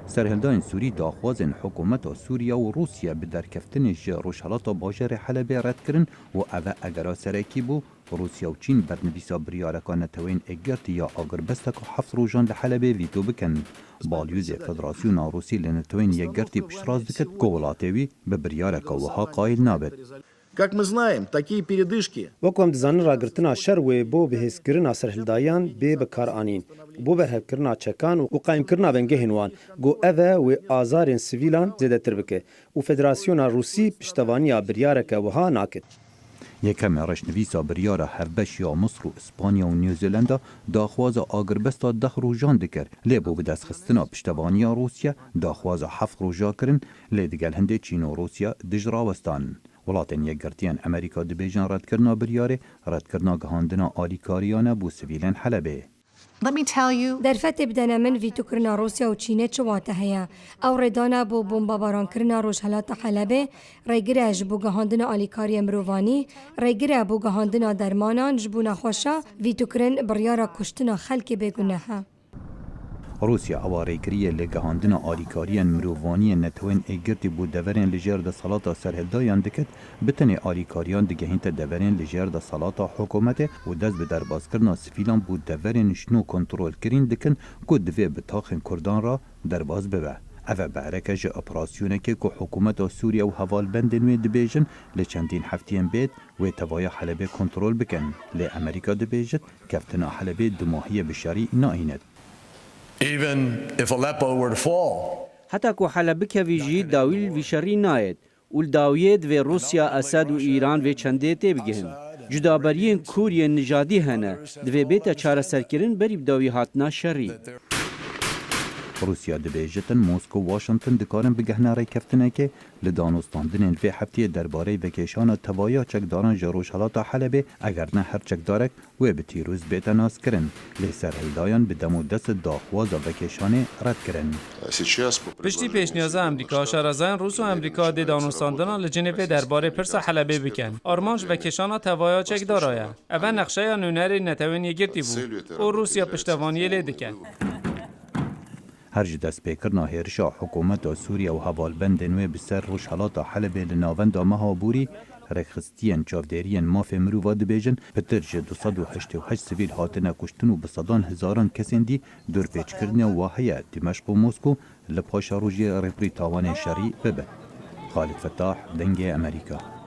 سرهلدان سوری داخوازن حکومت سوریا و روسیا به درکفتن روشالات باجر حلب رد کرن و اوه اگرا سرکی بو روسیا و چین برنویسا بریارکان نتوین اگرت یا آگربستک و 7 روژان لحلب ویتو بکن. بالیوز فدراسیون روسی لنتوین یگرتی پشراز دکت که ولاتوی به بریارکا وها قایل نابد. Как мы знаем, такие передышки وکم دزانن راگرتنا شر و بو بهسکرنا سرهلدایان به بکار آنین بو برهبکرنا چکان و قایم کرنا بنگه هنوان گو اوه و آزارین سویلان زیده تر بکه و فدراسیون روسی پشتوانیا بریارکه وها ناکد. یکم رشنویسا بریارا هفبش یا مصر و اسپانیا و نیوزیلندا داخواز آگربستا 10 روژان دکر لیبو به دست خستنا پشتوانیا روسیا داخواز 7 روژا کرن لیدگل هنده چین و روسیا دجراوستان. ولاتن یگرتیان امریکا دبیجان رد کرنا بریاره رد کرنا گهاندنا آلیکاریانه بو سویلن حلبه. در فتح بدن من ویتو کرنا روسیا و چینه چواته هیا او ردانا بو بومبا باران کرنا روشهلات حلبه ریگره جبو گهاندنا آلیکاری مروانی ریگره بو گهاندنا درمانان جبو نخوشا ویتو کرن بریارا کشتنا خلک بگونه. روسیا اواری کریه لگهاندن آلیکاریان مروانی نتوین ایگرتی بود دورین لجر ده صلاتا سرهدایان دکت بتنی آلیکاریان دگهینت دورین لجر ده صلاتا حکومت و دست به درباز کرنا سفیلان بود دورین شنو کنترول کرین دکن که دوی بتاخن کردان را درباز ببه. اوه بعرکه جه اپراسیونه که حکومت سوریا و حوال بندنوی دبیجن لچندین هفتین بید و توای حلبه کنترول بکن. لی امریکا دبیجت کفتنا حلبه دماهی بشاری ناینت. Even if Aleppo were to fall. حتی که حلب کویجی داویل ویشری ناید و داوید و روسیا اسد و ایران و چنده تی بگهن. جدابریین کوری نژادی هنه دوی بیت چاره سرکرین بریب داوی هاتنا شری. روسیا دبیجتن موسکو و واشنطن دکارن بگهنه رای کفتنه که لدانستاندن الوی هفته درباره وکیشان توایا چکداران جروش حالات حلبه اگر نه هر چکدارک و به تیروز بیت ناس کرن لیسر هیدایان به دمو دست داخواز وکیشانه رد کرن. پشتی پیشنیاز امریکا شرازن روس و امریکا دی دانستاندن لجنوی درباره پرس حلبه بکن. آرمانش وکیشان توایا چکدارایه. اول نقشه نونر نتوین یگرتی بود و روسیا پشتوانی لیدکن. هرج دست پیکرنا هیرشا حکومت سوریا و حوالبند نوی بسر روش حالات حلبه لناوند مها بوری رخستین چافدریین ماف مرووا دبیجن پتر جه 288 سویل هاتنه کشتن و بصدان هزاران کسین دی دور پیچ کرنه واحیه دمشق و موسکو لپاشا روژی رپری تاوان شری ببه. خالد فتاح دنگ امریکا.